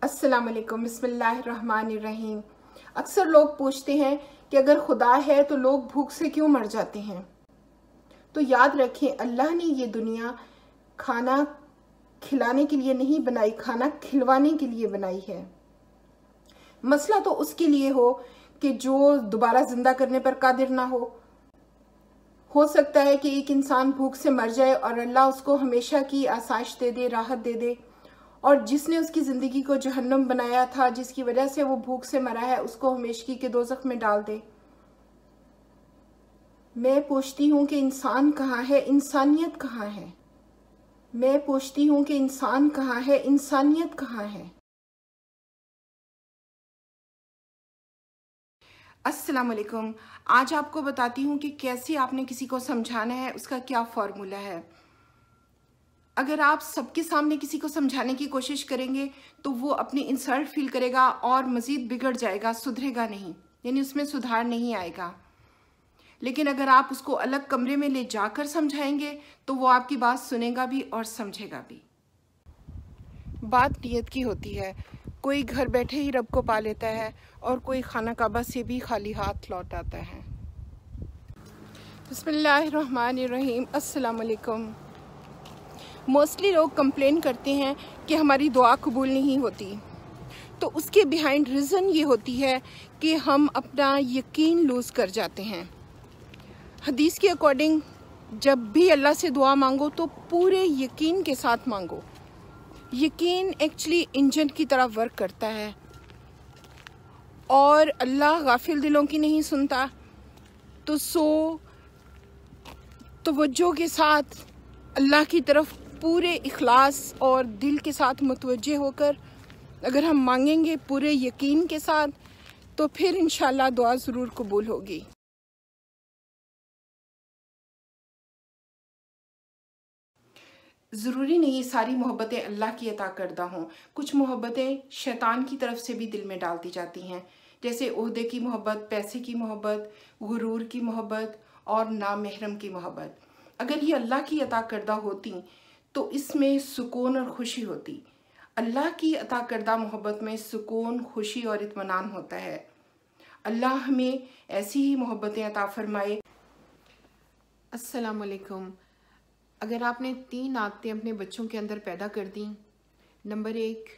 अस्सलाम वालेकुम, बिस्मिल्लाहिर्रहमानिर्रहीम। अक्सर लोग पूछते हैं कि अगर खुदा है तो लोग भूख से क्यों मर जाते हैं। तो याद रखें, अल्लाह ने ये दुनिया खाना खिलाने के लिए नहीं बनाई, खाना खिलवाने के लिए बनाई है। मसला तो उसके लिए हो कि जो दोबारा जिंदा करने पर कादिर ना हो सकता है कि एक इंसान भूख से मर जाए और अल्लाह उसको हमेशा की आसाइश दे दे, राहत दे दे, और जिसने उसकी ज़िंदगी को जहन्नुम बनाया था, जिसकी वजह से वो भूख से मरा है, उसको हमेशगी के दोज़ख में डाल दे। मैं पूछती हूँ कि इंसान कहाँ है, इंसानियत कहाँ है। मैं पूछती हूँ कि इंसान कहाँ है, इंसानियत कहाँ है। अस्सलाम वालेकुम। आज आपको बताती हूँ कि कैसे आपने किसी को समझाना है, उसका क्या फॉर्मूला है। अगर आप सबके सामने किसी को समझाने की कोशिश करेंगे तो वो अपनी इंसल्ट फील करेगा और मज़ीद बिगड़ जाएगा, सुधरेगा नहीं, यानी उसमें सुधार नहीं आएगा। लेकिन अगर आप उसको अलग कमरे में ले जाकर समझाएंगे तो वो आपकी बात सुनेगा भी और समझेगा भी। बात नियत की होती है। कोई घर बैठे ही रब को पा लेता है और कोई खाना काबा से भी खाली हाथ लौट आता है। बिस्मिल्लाहिर्रहमानिर्रहीम। अस्सलाम वालेकुम। मोस्टली लोग कंप्लेन करते हैं कि हमारी दुआ कबूल नहीं होती, तो उसके बिहाइंड रीज़न ये होती है कि हम अपना यकीन लूज़ कर जाते हैं। हदीस के अकॉर्डिंग जब भी अल्लाह से दुआ मांगो तो पूरे यकीन के साथ मांगो। यकीन एक्चुअली इंजन की तरह वर्क करता है और अल्लाह गाफिल दिलों की नहीं सुनता। तो तवज्जो के साथ अल्लाह की तरफ पूरे इखलास और दिल के साथ मुतवज्जे होकर अगर हम मांगेंगे पूरे यकीन के साथ, तो फिर इंशाल्लाह दुआ ज़रूर कबूल होगी। ज़रूरी नहीं सारी मोहब्बतें अल्लाह की अता करदा हों। कुछ मोहब्बतें शैतान की तरफ से भी दिल में डालती जाती हैं, जैसे ओहदे की मोहब्बत, पैसे की मोहब्बत, गुरूर की मोहब्बत और नामहरम की मोहब्बत। अगर ये अल्लाह की अता करदा होती तो इसमें सुकून और खुशी होती। अल्लाह की अता करदा मोहब्बत में सुकून, खुशी और इत्मीनान होता है। अल्लाह हमें ऐसी ही मोहब्बतें अता फरमाए। अस्सलाम वालेकुम। अगर आपने 3 आदतें अपने बच्चों के अंदर पैदा कर दी, नंबर 1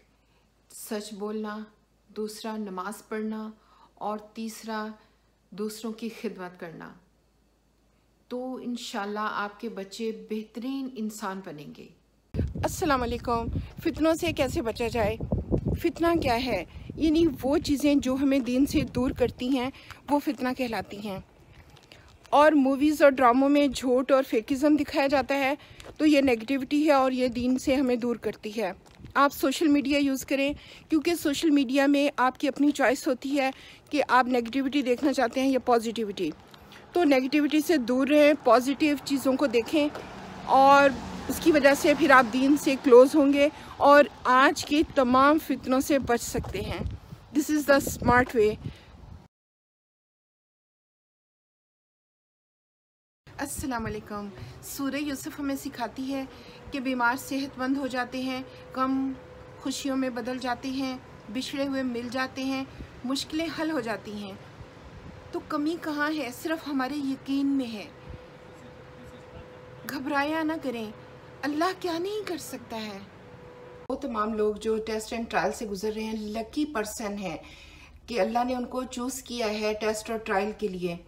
सच बोलना, दूसरा नमाज पढ़ना और तीसरा दूसरों की खिदमत करना, तो इंशाल्लाह आपके बच्चे बेहतरीन इंसान बनेंगे। अस्सलाम वालेकुम। फितनों से कैसे बचा जाए? फितना क्या है? यानी वो चीज़ें जो हमें दीन से दूर करती हैं वो फितना कहलाती हैं। और मूवीज़ और ड्रामों में झूठ और फेकिज़म दिखाया जाता है, तो ये नेगेटिविटी है और ये दीन से हमें दूर करती है। आप सोशल मीडिया यूज़ करें, क्योंकि सोशल मीडिया में आपकी अपनी चॉइस होती है कि आप नेगेटिविटी देखना चाहते हैं या पॉजिटिविटी। तो नेगेटिविटी से दूर रहें, पॉजिटिव चीज़ों को देखें और उसकी वजह से फिर आप दीन से क्लोज़ होंगे और आज के तमाम फितनों से बच सकते हैं। This is the smart way. अस्सलाम वालेकुम। सूरह यूसुफ हमें सिखाती है कि बीमार सेहतमंद हो जाते हैं, गम खुशियों में बदल जाते हैं, बिछड़े हुए मिल जाते हैं, मुश्किलें हल हो जाती हैं। तो कमी कहाँ है? सिर्फ हमारे यकीन में है। घबराया ना करें, अल्लाह क्या नहीं कर सकता है। वो तमाम लोग जो टेस्ट एंड ट्रायल से गुजर रहे हैं, लकी पर्सन है कि अल्लाह ने उनको चूज़ किया है टेस्ट और ट्रायल के लिए।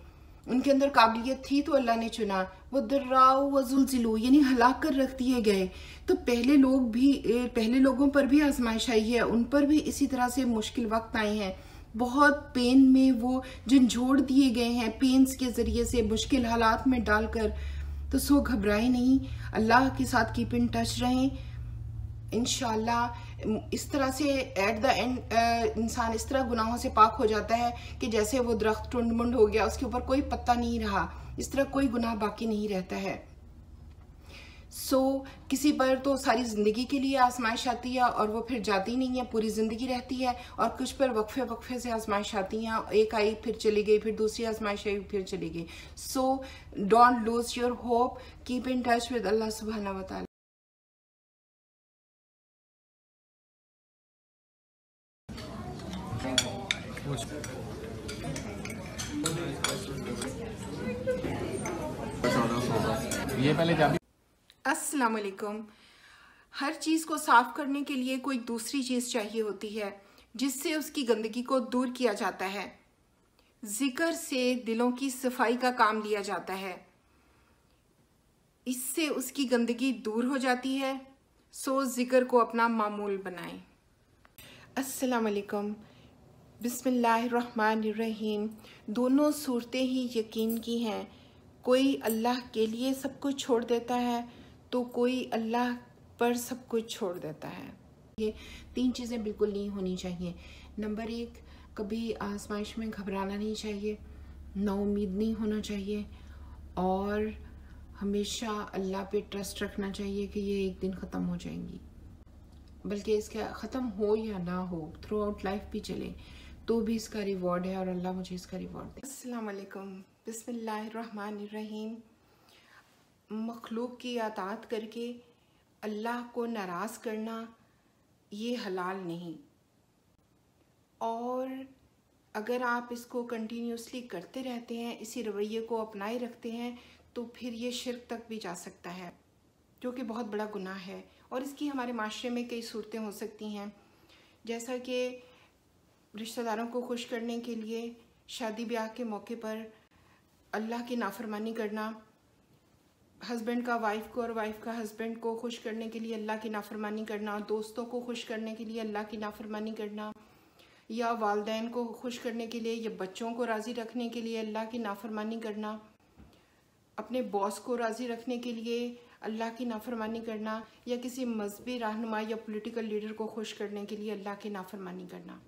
उनके अंदर काबिलियत थी तो अल्लाह ने चुना। वो दर्राउ व ज़ुलज़िलू, यानी हलाक कर रख दिए गए। तो पहले लोगों पर भी आजमाइश आई है, उन पर भी इसी तरह से मुश्किल वक्त आए हैं। बहुत पेन में वो झंझोड़ दिए गए हैं, पेन्स के ज़रिए से मुश्किल हालात में डालकर। तो घबराए नहीं, अल्लाह के साथ कीप इन टच रहें। इंशाल्लाह इस तरह से एट द एंड इंसान इस तरह गुनाहों से पाक हो जाता है कि जैसे वो दरख्त टुंड मुंड हो गया, उसके ऊपर कोई पत्ता नहीं रहा, इस तरह कोई गुनाह बाकी नहीं रहता है। किसी पर तो सारी ज़िंदगी के लिए आजमाइश आती है और वो फिर जाती नहीं है, पूरी ज़िंदगी रहती है। और कुछ पर वक्फे से आजमाइश आती हैं, एक आई फिर चली गई, फिर दूसरी आजमाइश आई फिर चली गई। Don't lose your hope, keep in touch with Allah सुब्हानहू व तआला। ये पहले चाबी। अस्सलाम वालेकुम। हर चीज़ को साफ करने के लिए कोई दूसरी चीज़ चाहिए होती है जिससे उसकी गंदगी को दूर किया जाता है। जिक्र से दिलों की सफाई का काम लिया जाता है, इससे उसकी गंदगी दूर हो जाती है। सो जिक्र को अपना मामूल बनाएं। अस्सलाम वालेकुम। बिस्मिल्लाहिर्रहमानिर्रहीम। दोनों सूरतें ही यकीन की हैं। कोई अल्लाह के लिए सब कुछ छोड़ देता है तो कोई अल्लाह पर सब कुछ छोड़ देता है। ये 3 चीज़ें बिल्कुल नहीं होनी चाहिए। नंबर 1, कभी आजमाइश में घबराना नहीं चाहिए, नाउम्मीद नहीं होना चाहिए और हमेशा अल्लाह पे ट्रस्ट रखना चाहिए कि ये एक दिन ख़त्म हो जाएंगी। बल्कि इसका ख़त्म हो या ना हो, थ्रू आउट लाइफ भी चले तो भी इसका रिवॉर्ड है और अल्लाह मुझे इसका रिवॉर्ड दे। अस्सलाम वालेकुम। बिस्मिल्लाहिर्रहमानिर्रहीम। मखलूक की अताअत करके अल्लाह को नाराज़ करना ये हलाल नहीं, और अगर आप इसको कंटिन्यूसली करते रहते हैं, इसी रवैये को अपनाए रखते हैं, तो फिर ये शिर्क तक भी जा सकता है, जो कि बहुत बड़ा गुनाह है। और इसकी हमारे माशरे में कई सूरतें हो सकती हैं, जैसा कि रिश्तेदारों को खुश करने के लिए शादी ब्याह के मौके पर अल्लाह की नाफरमानी करना, हस्बैंड का वाइफ को और वाइफ का हस्बैंड को खुश करने के लिए अल्लाह की नाफरमानी करना, दोस्तों को खुश करने के लिए अल्लाह की नाफरमानी करना, या वालिदैन को खुश करने के लिए या बच्चों को राज़ी रखने के लिए अल्लाह की नाफरमानी करना, अपने बॉस को राज़ी रखने के लिए अल्लाह की नाफरमानी करना, या किसी मजहबी रहनुमा या पॉलिटिकल लीडर को खुश करने के लिए अल्लाह की नाफरमानी करना।